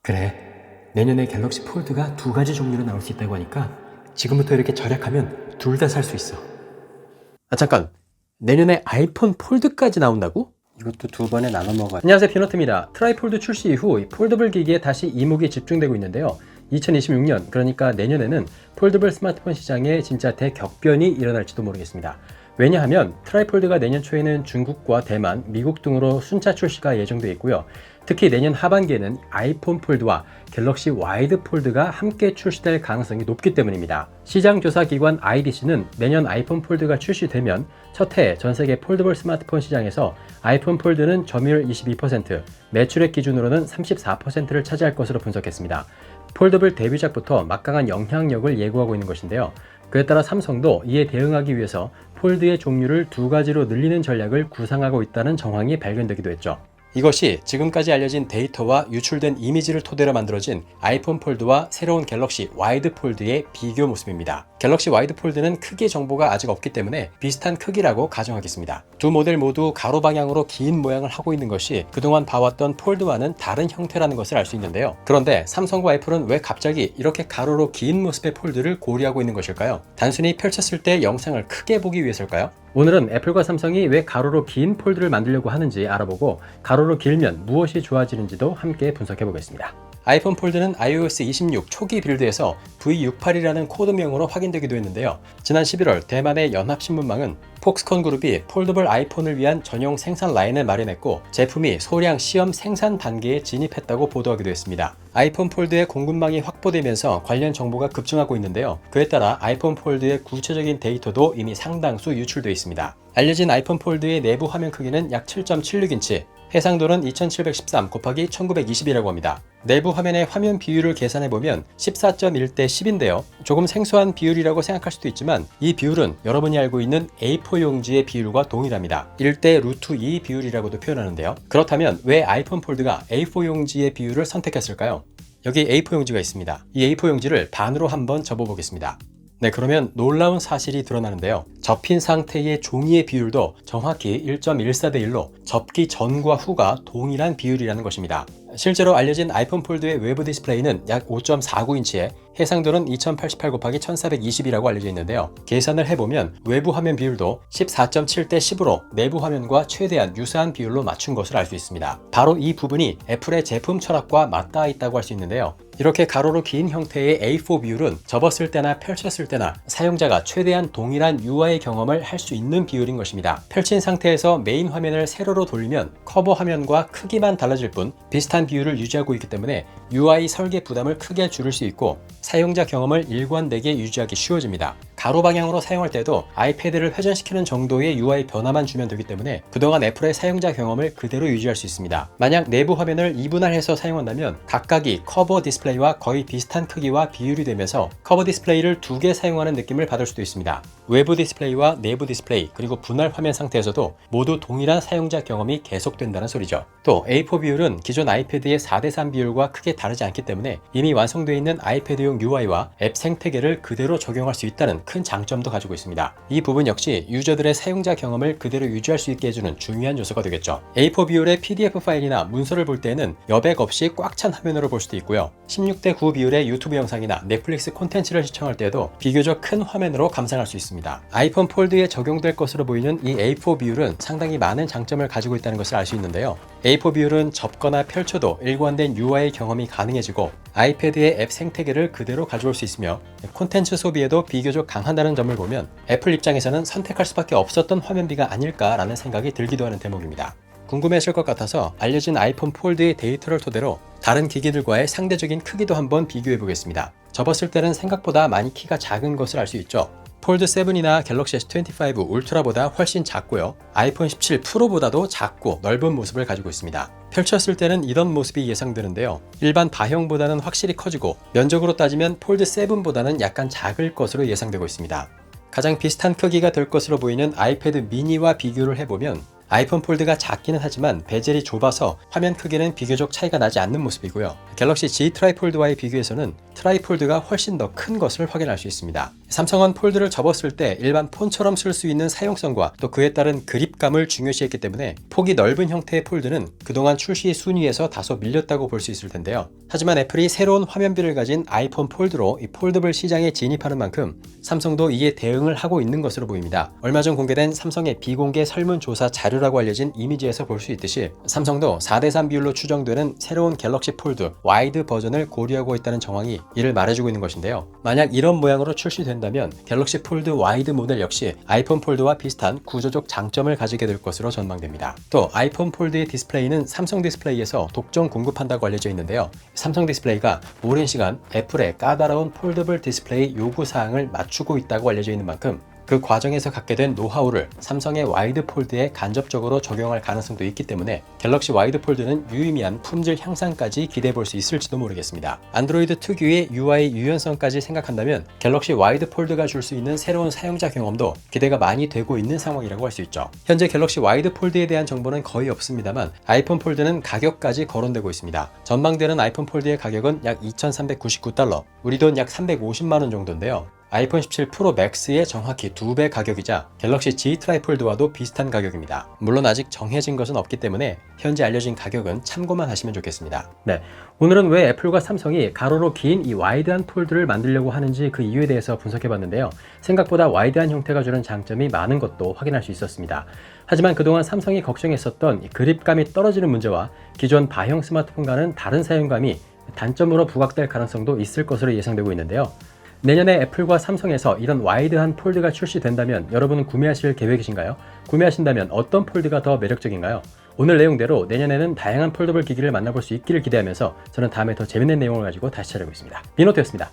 그래, 내년에 갤럭시 폴드가 2가지 종류로 나올 수 있다고 하니까 지금부터 이렇게 절약하면 둘 다 살 수 있어. 아 잠깐, 내년에 아이폰 폴드까지 나온다고? 이것도 2번에 나눠 먹어야. 안녕하세요, 피노트입니다. 트라이폴드 출시 이후 이 폴더블 기기에 다시 이목이 집중되고 있는데요. 2026년, 그러니까 내년에는 폴더블 스마트폰 시장에 진짜 대격변이 일어날지도 모르겠습니다. 왜냐하면 트라이폴드가 내년 초에는 중국과 대만, 미국 등으로 순차 출시가 예정되어 있고요. 특히 내년 하반기에는 아이폰 폴드와 갤럭시 와이드 폴드가 함께 출시될 가능성이 높기 때문입니다. 시장조사기관 IDC는 내년 아이폰 폴드가 출시되면 첫 해 전세계 폴더블 스마트폰 시장에서 아이폰 폴드는 점유율 22%, 매출액 기준으로는 34%를 차지할 것으로 분석했습니다. 폴더블 데뷔작부터 막강한 영향력을 예고하고 있는 것인데요. 그에 따라 삼성도 이에 대응하기 위해서 폴드의 종류를 2가지로 늘리는 전략을 구상하고 있다는 정황이 발견되기도 했죠. 이것이 지금까지 알려진 데이터와 유출된 이미지를 토대로 만들어진 아이폰 폴드와 새로운 갤럭시 와이드 폴드의 비교 모습입니다. 갤럭시 와이드 폴드는 크기 정보가 아직 없기 때문에 비슷한 크기라고 가정하겠습니다. 두 모델 모두 가로 방향으로 긴 모양을 하고 있는 것이 그동안 봐왔던 폴드와는 다른 형태라는 것을 알 수 있는데요. 그런데 삼성과 애플은 왜 갑자기 이렇게 가로로 긴 모습의 폴드를 고려하고 있는 것일까요? 단순히 펼쳤을 때 영상을 크게 보기 위해서일까요? 오늘은 애플과 삼성이 왜 가로로 긴 폴드를 만들려고 하는지 알아보고 가로로 길면 무엇이 좋아지는지도 함께 분석해 보겠습니다. 아이폰 폴드는 iOS 26 초기 빌드에서 V68이라는 코드명으로 확인되기도 했는데요. 지난 11월 대만의 연합신문망은 폭스콘 그룹이 폴더블 아이폰을 위한 전용 생산 라인을 마련했고 제품이 소량 시험 생산 단계에 진입했다고 보도하기도 했습니다. 아이폰 폴드의 공급망이 확보되면서 관련 정보가 급증하고 있는데요. 그에 따라 아이폰 폴드의 구체적인 데이터도 이미 상당수 유출되어 있습니다. 알려진 아이폰 폴드의 내부 화면 크기는 약 7.76인치, 해상도는 2713 곱하기 1920이라고 합니다. 내부 화면의 화면 비율을 계산해보면 14.1대 10인데요. 조금 생소한 비율이라고 생각할 수도 있지만 이 비율은 여러분이 알고 있는 A4 용지의 비율과 동일합니다. 1대 루트 2 비율이라고도 표현하는데요. 그렇다면 왜 아이폰 폴드가 A4 용지의 비율을 선택했을까요? 여기 A4 용지가 있습니다. 이 A4 용지를 반으로 한번 접어보겠습니다. 네, 그러면 놀라운 사실이 드러나는데요. 접힌 상태의 종이의 비율도 정확히 1.14대 1로 접기 전과 후가 동일한 비율이라는 것입니다. 실제로 알려진 아이폰 폴드의 외부 디스플레이는 약 5.49인치에 해상도는 2088 곱하기 1420이라고 알려져 있는데요. 계산을 해보면 외부 화면 비율도 14.7대 10으로 내부 화면과 최대한 유사한 비율로 맞춘 것을 알 수 있습니다. 바로 이 부분이 애플의 제품 철학과 맞닿아 있다고 할 수 있는데요. 이렇게 가로로 긴 형태의 A4 비율은 접었을 때나 펼쳤을 때나 사용자가 최대한 동일한 UI 경험을 할 수 있는 비율인 것입니다. 펼친 상태에서 메인 화면을 세로로 돌리면 커버 화면과 크기만 달라질 뿐 비슷한 비율을 유지하고 있기 때문에 UI 설계 부담을 크게 줄일 수 있고 사용자 경험을 일관되게 유지하기 쉬워집니다. 가로 방향으로 사용할 때도 아이패드를 회전시키는 정도의 UI 변화만 주면 되기 때문에 그동안 애플의 사용자 경험을 그대로 유지할 수 있습니다. 만약 내부 화면을 이분할해서 사용한다면 각각이 커버 디스플레이와 거의 비슷한 크기와 비율이 되면서 커버 디스플레이를 2개 사용하는 느낌을 받을 수도 있습니다. 외부 디스플레이와 내부 디스플레이 그리고 분할 화면 상태에서도 모두 동일한 사용자 경험이 계속된다는 소리죠. 또 A4 비율은 기존 아이패드의 4대 3 비율과 크게 다르지 않기 때문에 이미 완성되어 있는 아이패드용 UI와 앱 생태계를 그대로 적용할 수 있다는 큰 장점도 가지고 있습니다. 이 부분 역시 유저들의 사용자 경험을 그대로 유지할 수 있게 해주는 중요한 요소가 되겠죠. A4 비율의 PDF 파일이나 문서를 볼 때에는 여백 없이 꽉 찬 화면으로 볼 수도 있고요. 16대 9 비율의 유튜브 영상이나 넷플릭스 콘텐츠를 시청할 때에도 비교적 큰 화면으로 감상할 수 있습니다. 아이폰 폴드에 적용될 것으로 보이는 이 A4 비율은 상당히 많은 장점을 가지고 있다는 것을 알 수 있는데요. A4 비율은 접거나 펼쳐도 일관된 UI 경험이 가능해지고 아이패드의 앱 생태계를 그대로 가져올 수 있으며 콘텐츠 소비에도 비교적 강하다는 점을 보면 애플 입장에서는 선택할 수밖에 없었던 화면비가 아닐까라는 생각이 들기도 하는 대목입니다. 궁금해하실 것 같아서 알려진 아이폰 폴드의 데이터를 토대로 다른 기기들과의 상대적인 크기도 한번 비교해 보겠습니다. 접었을 때는 생각보다 많이 키가 작은 것을 알 수 있죠. 폴드 7이나 갤럭시 S25 울트라보다 훨씬 작고요. 아이폰 17 프로보다도 작고 넓은 모습을 가지고 있습니다. 펼쳤을 때는 이런 모습이 예상되는데요. 일반 바형보다는 확실히 커지고 면적으로 따지면 폴드 7보다는 약간 작을 것으로 예상되고 있습니다. 가장 비슷한 크기가 될 것으로 보이는 아이패드 미니와 비교를 해보면 아이폰 폴드가 작기는 하지만 베젤이 좁아서 화면 크기는 비교적 차이가 나지 않는 모습이고요. 갤럭시 G 트라이폴드와의 비교에서는 트라이폴드가 훨씬 더 큰 것을 확인할 수 있습니다. 삼성은 폴드를 접었을 때 일반 폰처럼 쓸 수 있는 사용성과 또 그에 따른 그립감을 중요시했기 때문에 폭이 넓은 형태의 폴드는 그동안 출시 순위에서 다소 밀렸다고 볼 수 있을 텐데요. 하지만 애플이 새로운 화면비를 가진 아이폰 폴드로 이 폴더블 시장에 진입하는 만큼 삼성도 이에 대응을 하고 있는 것으로 보입니다. 얼마 전 공개된 삼성의 비공개 설문조사 자료라고 알려진 이미지에서 볼 수 있듯이 삼성도 4대3 비율로 추정되는 새로운 갤럭시 폴드 와이드 버전을 고려하고 있다는 정황이 이를 말해주고 있는 것인데요. 만약 이런 모양으로 출시된다면 갤럭시 폴드 와이드 모델 역시 아이폰 폴드와 비슷한 구조적 장점을 가지게 될 것으로 전망됩니다. 또 아이폰 폴드의 디스플레이는 삼성 디스플레이에서 독점 공급한다고 알려져 있는데요. 삼성 디스플레이가 오랜 시간 애플의 까다로운 폴더블 디스플레이 요구사항을 맞추고 있다고 알려져 있는 만큼 그 과정에서 갖게 된 노하우를 삼성의 와이드 폴드에 간접적으로 적용할 가능성도 있기 때문에 갤럭시 와이드 폴드는 유의미한 품질 향상까지 기대해 볼 수 있을지도 모르겠습니다. 안드로이드 특유의 UI 유연성까지 생각한다면 갤럭시 와이드 폴드가 줄 수 있는 새로운 사용자 경험도 기대가 많이 되고 있는 상황이라고 할 수 있죠. 현재 갤럭시 와이드 폴드에 대한 정보는 거의 없습니다만 아이폰 폴드는 가격까지 거론되고 있습니다. 전망되는 아이폰 폴드의 가격은 약 2,399달러, 우리 돈 약 350만 원 정도인데요. 아이폰 17 프로 맥스의 정확히 2배 가격이자 갤럭시 G 트라이폴드와도 비슷한 가격입니다. 물론 아직 정해진 것은 없기 때문에 현재 알려진 가격은 참고만 하시면 좋겠습니다. 네, 오늘은 왜 애플과 삼성이 가로로 긴 이 와이드한 폴드를 만들려고 하는지 그 이유에 대해서 분석해봤는데요. 생각보다 와이드한 형태가 주는 장점이 많은 것도 확인할 수 있었습니다. 하지만 그동안 삼성이 걱정했었던 이 그립감이 떨어지는 문제와 기존 바형 스마트폰과는 다른 사용감이 단점으로 부각될 가능성도 있을 것으로 예상되고 있는데요. 내년에 애플과 삼성에서 이런 와이드한 폴드가 출시된다면 여러분은 구매하실 계획이신가요? 구매하신다면 어떤 폴드가 더 매력적인가요? 오늘 내용대로 내년에는 다양한 폴더블 기기를 만나볼 수 있기를 기대하면서 저는 다음에 더 재밌는 내용을 가지고 다시 찾아오겠습니다. 빈노트였습니다.